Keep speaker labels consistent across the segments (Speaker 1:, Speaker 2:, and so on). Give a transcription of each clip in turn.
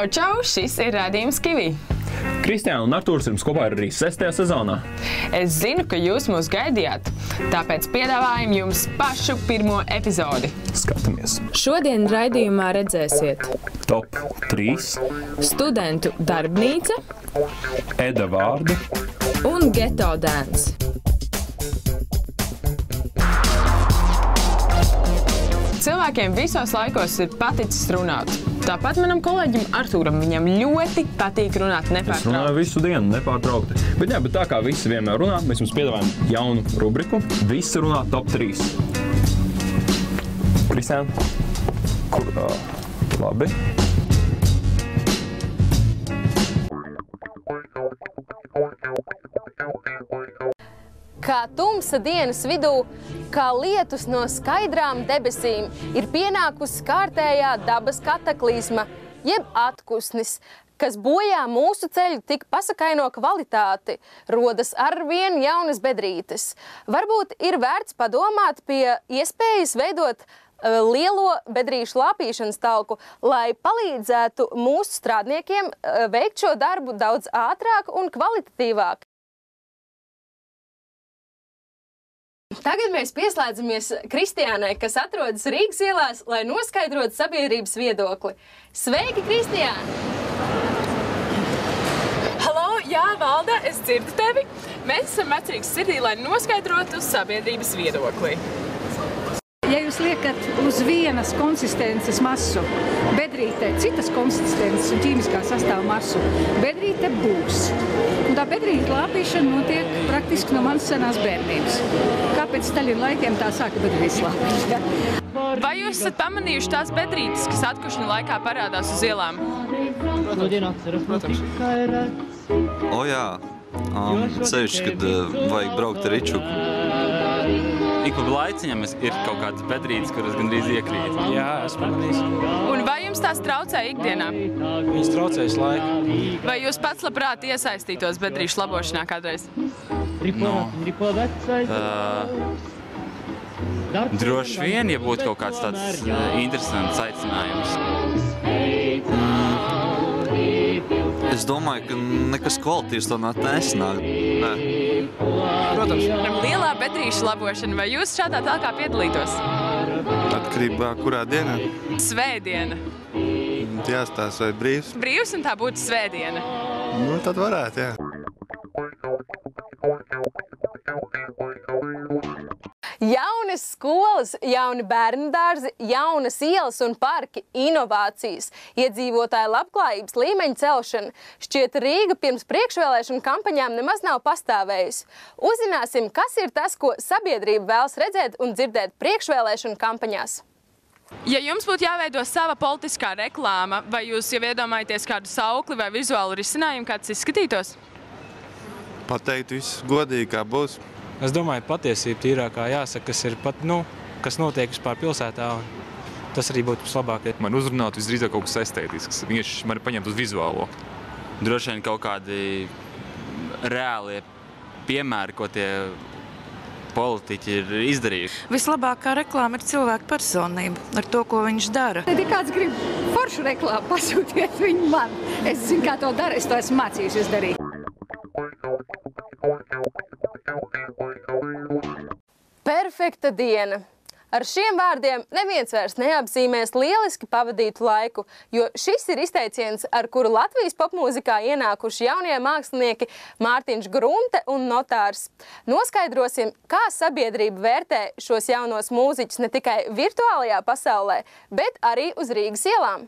Speaker 1: Čau, čau! Šis ir raidījums Kivī.
Speaker 2: Kristiāna un Artūrs ir kopā arī 6. sezonā.
Speaker 1: Es zinu, ka jūs mūs gaidījāt, tāpēc piedāvājam jums pašu pirmo epizodi.
Speaker 2: Skatāmies.
Speaker 1: Šodien raidījumā redzēsiet
Speaker 2: Top 3,
Speaker 1: studentu darbnīca
Speaker 2: Eda vārdu
Speaker 1: un geto dēns. Cilvēkiem visos laikos ir paticis runāt. Tāpat manam kolēģim Artūram, viņam ļoti patīk runāt nepārtraukti.
Speaker 2: Es runāju visu dienu nepārtraukti. Bet tā kā visi vienmēr runā, mēs jums piedāvājam jaunu rubriku. Visi runā top 3. Kristiāna, kur? Labi.
Speaker 3: Kā tumsa dienas vidū, kā lietus no skaidrām debesīm, ir pienākusi kārtējā dabas kataklizma, jeb atkusnis, kas bojā mūsu ceļu tik pasakaino kvalitāti, rodas arvien jaunas bedrītes. Varbūt ir vērts padomāt pie iespējas veidot lielo bedrīšu lāpīšanas talku, lai palīdzētu mūsu strādniekiem veikt šo darbu daudz ātrāk un kvalitatīvāk. Tagad mēs pieslēdzamies Kristiānai, kas atrodas Rīgas ielās, lai noskaidrotu sabiedrības viedokli. Sveiki, Kristiāna!
Speaker 4: Halo, jā, Valda, es dzirdu tevi. Mēs esam Vecrīgas sirdī, lai noskaidrotu sabiedrības viedokli.
Speaker 5: Ja jūs liekat uz vienas konsistences masu bedrītē, citas konsistences un ķīmiskā sastāva masu, bedrīte būs. Un tā bedrīte lāpīšana notiek praktiski no manas senās bērnības. Kāpēc Staļina laikiem tā sāka bedrītes lāpīt?
Speaker 4: Vai jūs esat pamanījuši tās bedrītes, kas atkušņa laikā parādās uz ielām?
Speaker 6: Protams. O jā, sevišķi, kad vajag braukt ar Ričuku.
Speaker 7: Ik pa laiciņam ir kaut kādas bedrītes, kuras gandrīz iekrīt.
Speaker 8: Jā, esmu pamanījis.
Speaker 4: Un vai jums tās traucē ikdienā?
Speaker 8: Viņas traucējas laiku.
Speaker 4: Vai jūs pats labprāt iesaistītos bedrīšu labošanā kādreiz?
Speaker 7: Droši vien, ja būtu kaut kāds tāds interesants aicinājums.
Speaker 6: Es domāju, ka nekas kvalitīvs to nesanāk.
Speaker 8: Protams.
Speaker 4: Lielā bedrīšu labošana, vai jūs šādā talkā piedalītos?
Speaker 6: Atkarībā kurā dienā?
Speaker 4: Svētdiena.
Speaker 6: Jāstās vai brīvs?
Speaker 4: Brīvs un tā būtu svētdiena.
Speaker 6: Nu, tad varētu, jā.
Speaker 3: Jaunas skolas, jauni bērnu dārzi, jaunas ielas un parki, inovācijas, iedzīvotāju labklājības līmeņa celšana. Šķiet, Rīga pirms priekšvēlēšanu kampaņām nemaz nav pastāvējusi. Uzzināsim, kas ir tas, ko sabiedrība vēlas redzēt un dzirdēt priekšvēlēšanu kampaņās.
Speaker 4: Ja jums būtu jāveido sava politiskā reklāma, vai jūs jau iedomājaties kādu saukli vai vizuālu risinājumu, kāds izskatītos?
Speaker 6: Pateikt visu godīgi, kā būs.
Speaker 8: Es domāju, patiesība tīrākā jāsaka, kas notiek vispār pilsētā, un tas arī būtu vislabākais.
Speaker 9: Man uzrunāt visdrīzāk kaut kas estētisks, viņš man ir paņemt uz vizuālo.
Speaker 7: Droši vien kaut kādi reālie piemēri, ko tie politiķi ir izdarījuši.
Speaker 10: Vislabākā reklāma ir cilvēka personība ar to, ko viņš dara.
Speaker 5: Tad, ja kāds grib foršu reklāmu, pasūtiet viņu man. Es zinu, kā to dara, es to esmu mācījušies darīt.
Speaker 3: Perfekta diena! Ar šiem vārdiem neviens vairs neapzīmēs lieliski pavadītu laiku, jo šis ir izteiciens, ar kuru Latvijas popmūzikā ienākuši jaunie mākslinieki Mārtiņš Grunte un Notārs. Noskaidrosim, kā sabiedrība vērtē šos jaunos mūziķus ne tikai virtuālajā pasaulē, bet arī uz Rīgas ielām.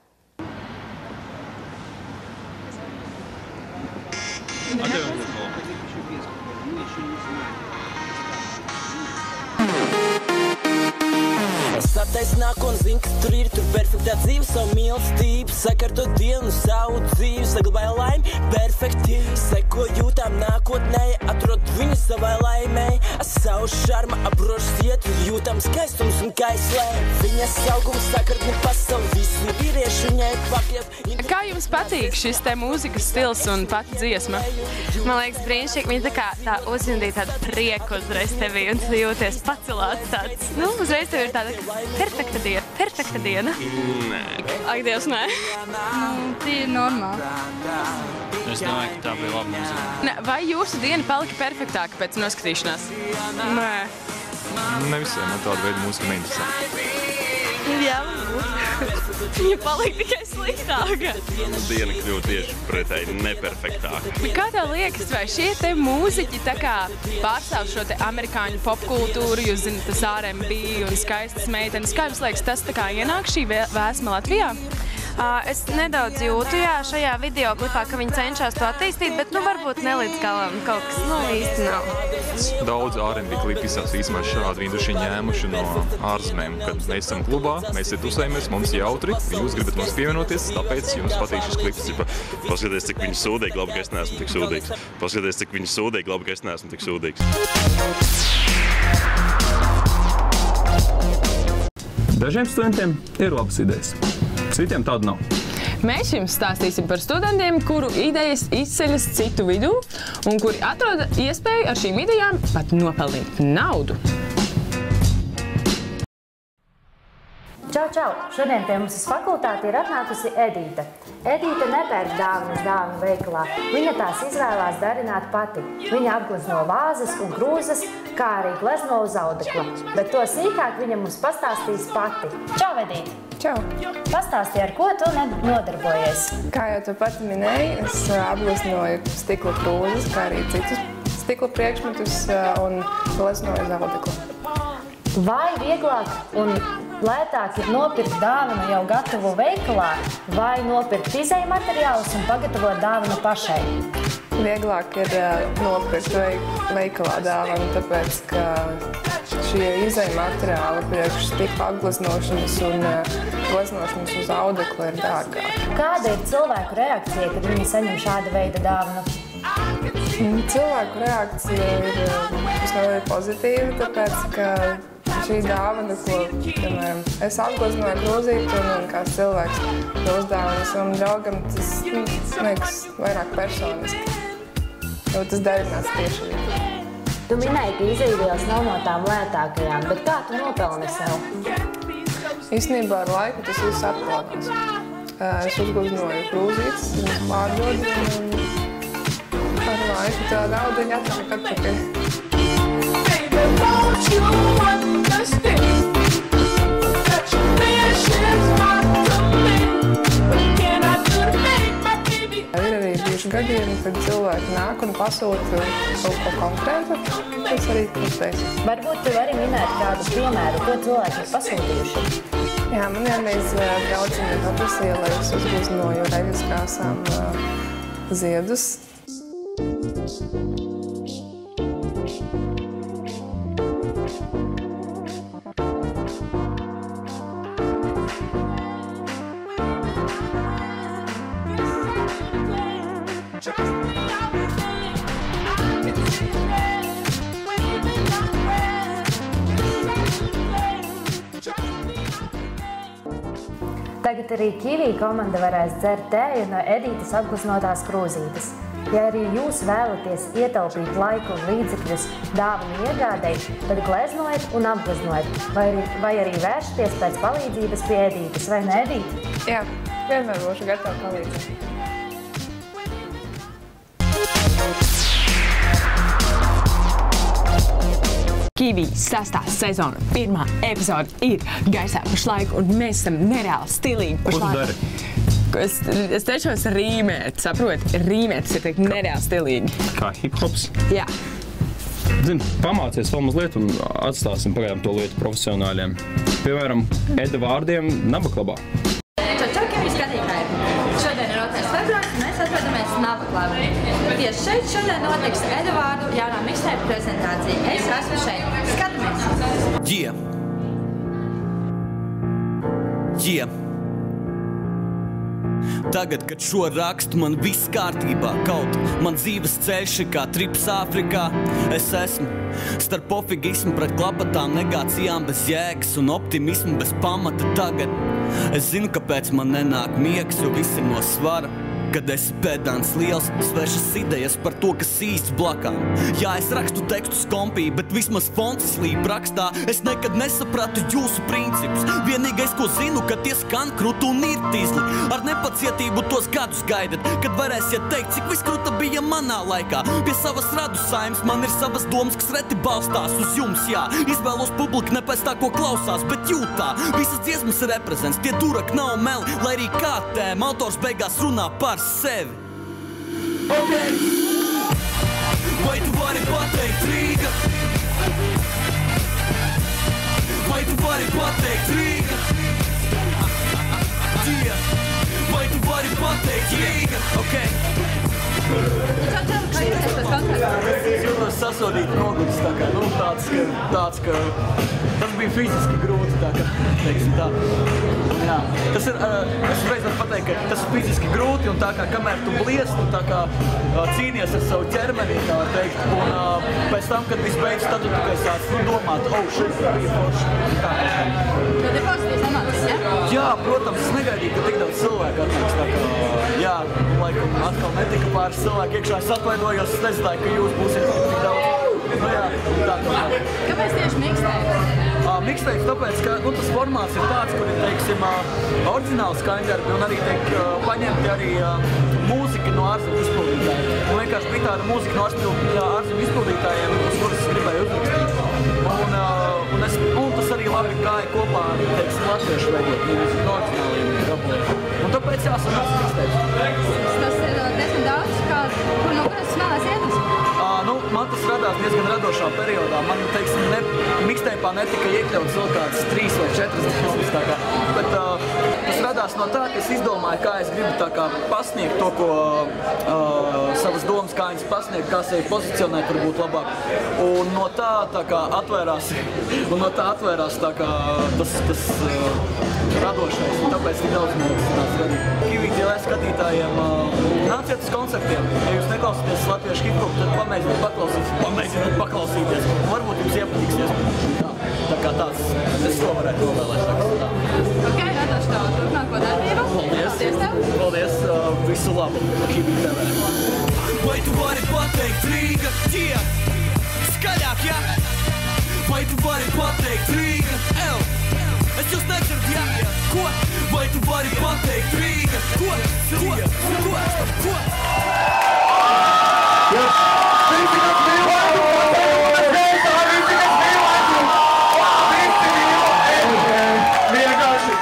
Speaker 11: Es attaisu nāk un zinu, ka tur ir perfektā dzīve, savu mīlestību, sakārto dienu, savu dzīvi, saglabāju laimi, perfekti, seko jūtām nākotnē, atrod viņu savai laimei, es savu šarma apbrošas ietver, jūtam skaistums un kaislē. Viņas augums sakardni pasauli, visi vīrieši viņai pakļaut.
Speaker 4: Kā jums patīk šis te mūzikas stils un pati dziesma?
Speaker 12: Man liekas, brīnišķīgi. Viņa tā uzjundīja tādu prieku uzreiz tevī un tu jūties pacelāts tāds. Uzreiz tev ir tāda perfekta diena.
Speaker 7: Nē.
Speaker 12: Ak, Dievs, nē.
Speaker 13: Tie ir normāli.
Speaker 7: Es domāju, ka tā bija laba mūzika.
Speaker 4: Vai jūsu diena palika perfektāka pēc noskatīšanās?
Speaker 12: Nē.
Speaker 9: Ne visiem man tāda veida mūzika neinteresē.
Speaker 12: Jā, viņa palika tikai sliktāka.
Speaker 14: Diena kļuva tieši pretēji neperfektāka.
Speaker 4: Kā tev liekas, vai šie te mūziķi tā kā pārstāv šo te amerikāņu popkultūru, jūs zināt, tas R&B un skaistas meitenes, kā jums liekas, tas tā kā ienāk šī vēsma Latvijā?
Speaker 12: Es nedaudz jūtu, šajā videoklipā, ka viņi cenšas to attīstīt, bet, varbūt ne līdz galam kaut kas, īsti nav.
Speaker 9: Daudz R&B klipi izsās īsumā šādi viņi duši ņēmuši no ārzemēm, kad mēs esam klubā, mēs te tusējamies, mums jautri, jūs gribat mums pievienoties, tāpēc jums patīk šis klips.
Speaker 14: Paskaties, cik viņi sūdīgi, labi, ka es neesmu tik sūdīgs. Paskaties, cik viņi sūdīgi, labi, ka es neesmu tik sūdīgs.
Speaker 2: Dažiem studentiem ir labas idejas. Citiem tādu nav.
Speaker 1: Mēs jums stāstīsim par studentiem, kuru idejas izceļas citu vidū un kuri atrod iespēju ar šīm idejām pat nopelnīt naudu.
Speaker 15: Čau! Šodien pie mums uz fakultāti ir atnākusi Edīte. Edīte nepērk dāvanas dāvanu veikalā. Viņa tās izvēlās darināt pati. Viņa apglezno vāzes un krūzes, kā arī glezno uz audekla. Bet to sīkāk viņa mums pastāstīs pati. Čau, Edīte!
Speaker 16: Čau!
Speaker 15: Pastāstīji, ar ko tu nodarbojies?
Speaker 16: Kā jau tu pati minēji, es apgleznoju stikla krūzes, kā arī citus stikla priekšmetus un gleznoju uz audekla.
Speaker 15: Vai vieglāk un lētāk ir nopirkt dāvanu jau gatavo veikalā, vai nopirkt izēju materiālus un pagatavot dāvanu pašai?
Speaker 16: Vieglāk ir nopirkt veikalā dāvanu, tāpēc, ka šie izēju materiāli priekš stikla apgleznošanas un gleznošanas uz audekla ir dārgāki.
Speaker 15: Kāda ir cilvēku reakcija, kad viņi saņem šāda veida dāvanu?
Speaker 16: Cilvēku reakcija ir pozitīva, tāpēc, ka šī dāvana, ko, piemēram, es apgleznoju krūzīti un kāds cilvēks to uzdāvina savam draugam, tas liekas vairāk personiski, jo tas darināts tieši viņu.
Speaker 15: Tu minēji, ka izēvielas nav no tām lētākajām, bet kā tu nopelni sev?
Speaker 16: Īstenībā ar laiku tas viss atpelnās. Es uzgleznoju krūzītes, pārdodu un ar laiku tā naudiņa atnāk atpakaļ. Ir arī bijuši gadījumi, kad cilvēki nāk un pasūta kaut ko konkrētu, tas arī kustēs.
Speaker 15: Varbūt tu vari minēt kādu piemēru, ko cilvēki ir pasūtījuši?
Speaker 16: Jā, man vienreiz draudzene paprasīja, lai es uzgleznoju reļas krāsām ziedus.
Speaker 15: Tagad arī Kivī komanda varēs dzert tēju no Edītes apgleznotās krūzītes. Ja arī jūs vēlaties ietaupīt laiku un līdzekļus dāvanu iegādēji, tad gleznojiet un apgleznojiet, vai arī vēršaties pēc palīdzības pie Edītes, vai ne, Edīte?
Speaker 16: Jā, vienmēr būšu gatava palīdzēt.
Speaker 1: Kivī 6. sezona, 1. epizode ir gaisā pašlaik, un mēs esam nereāli stilīgi pašlaik.
Speaker 2: Ko tu dari?
Speaker 1: Es tešos rīmēt, saproti? Rīmētas ir teikt nereāli stilīgi.
Speaker 2: Kā hip-hops?
Speaker 1: Jā.
Speaker 2: Zini, pamācies vēl mazliet un atstāsim pagaidām to lietu profesionāļiem. Piemēram, Eda vārdiem Nabaklabā.
Speaker 17: Čau, Kivī skatītāji! Šodien ir 2. februārs, un mēs atrodamies Nabaklabā. Tieši šeit šodien notiks Eduvārdu jaunā mixtape prezentācija. Es esmu šeit. Skatāmies!
Speaker 18: Yeah. Tagad, kad šo rakstu, man viss kārtībā. Kaut man dzīves ceļš ir kā trips Āfrikā. Es esmu starp pofigismu pret klapatām, negācijām bez jēgas un optimismu bez pamata tagad. Es zinu, kāpēc man nenāk miegs, jo viss ir no svara. Kad esi pedants liels, svešas idejas par to, kas īsts blakām. Jā, es rakstu tekstus kompī, bet vismaz fonts slīp rakstā. Es nekad nesapratu jūsu principus. Vienīgais, ko zinu, ka tie skan krutu un ir tīzli. Ar nepacietību tos gadus gaidat, kad varēsiet teikt, cik viskruta bija manā laikā. Pie savas radu saimes man ir savas domas, kas reti balstās uz jums, jā. Izvēlos publiku ne pēc tā, ko klausās, bet jūtā. Visas dziesmas reprezents, tie durak nav meli, lai arī kā tēma autors beigās runā par sevi. Okay. Vai tu vari pateikt Rīga? Vai tu vari pateikt Rīga? Vai tu vari pateikt Rīga? Okay. Es jūtos sasodīt noguļus, tā kā, tāds, ka tas bija fiziski grūti, tā kā, teiksim tā. Jā, tas ir, es reiz varu pateikt, ka tas ir fiziski grūti, un tā kā, kamēr tu blies, tu tā kā cīnies ar savu ķermeni, tā teikt, un pēc tam, kad viss beidzas, tad tu tikai sāc domāt, šeit bija forši.
Speaker 17: Tad ir pozitīvs emocijas, ja?
Speaker 18: Jā, protams, es negaidīju, ka tik daudz cilvēku atnāks, tā kā, jā, laikam atkal netika pāris cilvēki iekšā, es atvainojos, es nezināju, ka jūs būsiet tik daudz. Nu jā, tā.
Speaker 17: Kāpēc tieši mixtapes?
Speaker 18: Mixtapes tāpēc, ka tas formāts ir tāds, kur ir, teiksim, oriģināli skaņdarbi un arī tiek paņemti arī mūzika no ārzemju izpildītājiem. Un vienkārši bija tāda mūzika no ārzemju izpildītājiem, uz kuras es gribēju uzrakstīt. Un tas arī labi gāja kopā, teiksim, latviešu veidot mūziku no oriģināliem gabaliem. Un tāpēc jāsanās mixtapes.
Speaker 17: Tas ir diezgan daudz, kur no kuras smelēs ietas?
Speaker 18: Man tas radās diezgan radošā periodā. Man, teiksim, mixtape'ā netika iekļauts vēl kāds 3 vai 4 dziesmas, tā kā. Bet tas radās no tā, ka es izdomāju, kā es gribu tā kā pasniegt to, ko savas domas, kā viņas pasniegt, kā sevi pozicionēt varbūt labāk. Un no tā kā atvērās, tā kā tas radošais, un tāpēc tik daudz mūzikas radīt. Kivī TV skatītājiem nāciet uz koncertiem. Ja jūs neklausāties latviešu hip-hopu, tad pamēģiniet paklausīties. Varbūt jums iepatiksies. Tā kā tāds, es to varētu novēlēt.
Speaker 17: Ok, radoši tev turpmāko darbību.
Speaker 18: Paldies tev. Paldies, visu labu Kivī TV. Vai tu vari pateikt Rīga? Tie, skaļāk, ja? Vai tu vari pateikt Rīga? Es jūs nedzirdu, ja? Ko? Vai tu vari pateikt Rīga? Ko?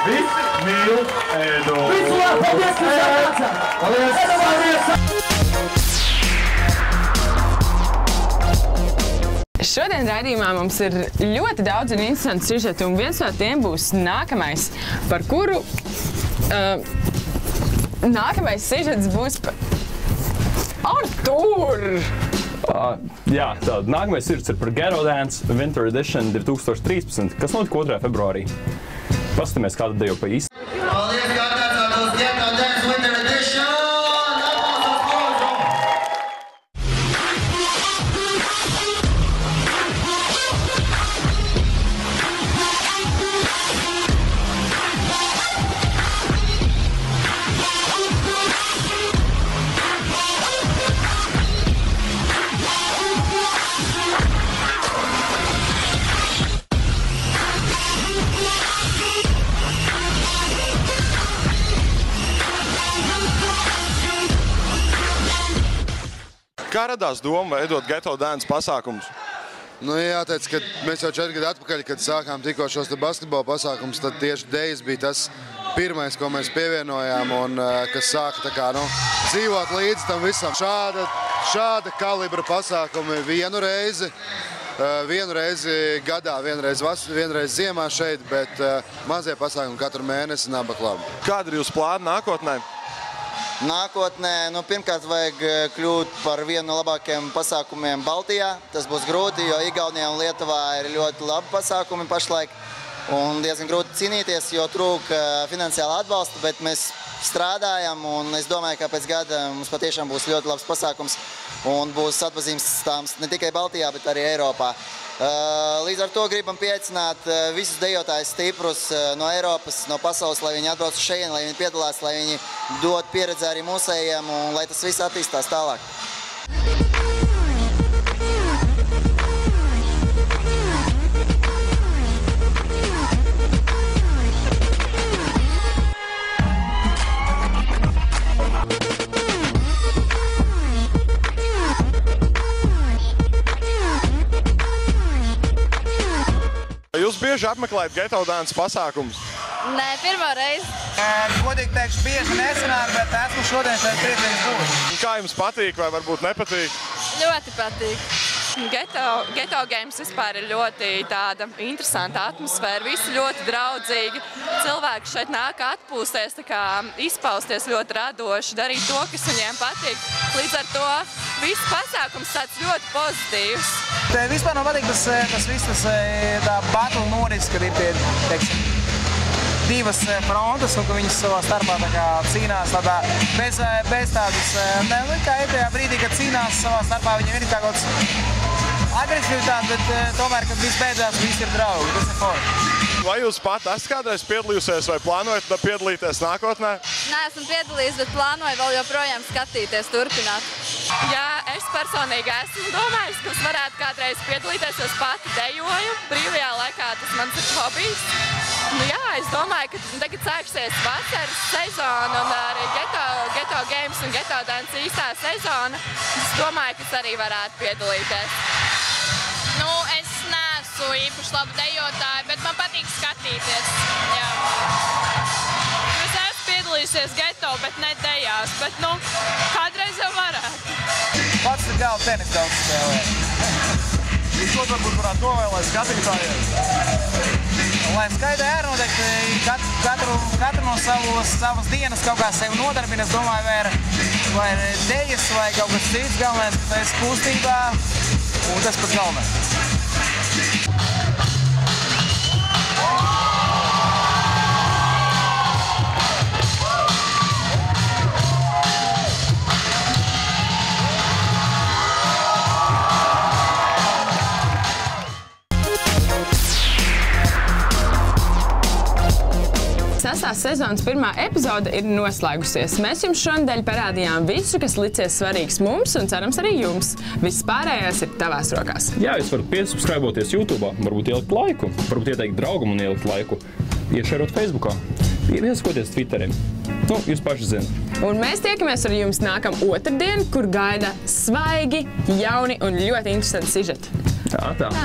Speaker 19: Visi mīl Edo.
Speaker 20: Visu labi, paldies, ka atnācāt! Paldies!
Speaker 1: Šodien raidījumā mums ir ļoti daudz un interesanti sižeti, un viens no tiem būs nākamais, par kuru nākamais sižets būs par Artur!
Speaker 2: Jā, tad nākamais sižets ir par Ghetto Dance Winter Edition 2013, kas notika 2. februārī. Paskatāmies, kā tad dejo pa īsti.
Speaker 20: Paldies, kā atnācāt uz Ghetto Dance Winter Edition!
Speaker 21: Kā radās doma veidot Ghetto Dance pasākumus?
Speaker 22: Nu, jāteic, ka mēs jau 4 gadu atpakaļ, kad sākām tikko šos basketbola pasākumus, tad tieši Dejas bija tas pirmais, ko mēs pievienojām un kas sāka tā kā, dzīvot līdz tam visam. Šāda kalibra pasākumi vienu reizi gadā, vienreiz ziemā šeit, bet mazie pasākumi katru mēnesi Naba klubu.
Speaker 21: Kāda ir jūsu plāna nākotnē?
Speaker 23: Nākotnē, pirmkārt, vajag kļūt par vienu no labākajiem pasākumiem Baltijā. Tas būs grūti, jo Igaunijā un Lietuvā ir ļoti labi pasākumi pašlaik. Un diezgan grūti cīnīties, jo trūk finansiāla atbalsta, bet mēs strādājam, un es domāju, ka pēc gada mums patiešām būs ļoti labs pasākums un būs atpazīstams ne tikai Baltijā, bet arī Eiropā. Līdz ar to gribam pieaicināt visus dejotājus stiprus no Eiropas, no pasaules, lai viņi atbrauc uz šejienu, lai viņi piedalās, lai viņi dod pieredzi arī mūsējiem un lai tas viss attīstās tālāk.
Speaker 21: Jūs bieži apmeklējat Ghetto Dance pasākumus?
Speaker 6: Nē, pirmo reizi.
Speaker 8: Godīgi teikšu, bieži nesanāk, bet esmu šodien šeit priecīgs būt.
Speaker 21: Kā jums patīk vai varbūt nepatīk?
Speaker 6: Ļoti patīk.
Speaker 4: Ghetto Games vispār ir ļoti tāda interesanta atmosfēra, visi ļoti draudzīgi. Cilvēki šeit nāk atpūsties, izpausties ļoti radoši, darīt to, kas viņiem patīk. Līdz ar to viss pasākums tāds ļoti pozitīvs.
Speaker 8: Te vispār man patīk tas viss, tā battle noris, kad ir tie, teiksim, divas frontes, un ka viņas savā starpā cīnās tādā bez tādas, kā ir tajā brīdī, kad cīnās savā starpā, viņiem ir kā kaut agresivitāte, bet tomēr, kad viss beidzās, visi ir draugi, tas ir forši.
Speaker 21: Vai jūs pat esat kādreiz piedalījusies vai plānojat piedalīties nākotnē?
Speaker 6: Nē, esmu piedalījies, bet plānoju vēl joprojām skatīties, turpināt.
Speaker 4: Jā, es personīgi esmu domājis, ka es varētu kādreiz piedalīties, jo es pati dejoju. Brīvajā laikā tas mans ir hobijs. Jā, es domāju, ka tagad sāksies vasaras sezona un arī Ghetto Games un Ghetto Dance īstā sezona. Es domāju, ka es arī varētu piedalīties.
Speaker 12: Nu, es neesmu īpaši labi dejotāji, bet man patīk skatīties. Jā. Es esmu piedalījusies Ghetto, bet ne dejās, bet, nu, kādreiz jau varētu.
Speaker 8: Pats ir galva tenis daudz spēlē.
Speaker 21: Jūs to varbūt varētu novēlēt skatītājiem?
Speaker 8: Lai skaidri ir noteikti, katru no savas dienas kaut kā sevi nodarbina, es domāju, vai dejas vai kaut kas cits, galvenais, ka tas ir kustībā, un tas pats galvenais.
Speaker 1: Sestās sezonas pirmā epizode ir noslēgusies. Mēs jums šonadēļ parādījām visu, kas licies svarīgs mums un cerams arī jums. Viss pārējais ir tavās rokās.
Speaker 2: Jā, jūs varat piesubscriboties YouTube, varbūt ielikt laiku, varbūt ieteikt draugam un ielikt laiku, iešērot Facebookā, iesakoties Twitterim. Nu, jūs paši zināt.
Speaker 1: Un mēs tiekamies ar jums nākam otrdien, kur gaida svaigi, jauni un ļoti interesanti sižeti.
Speaker 2: Tā.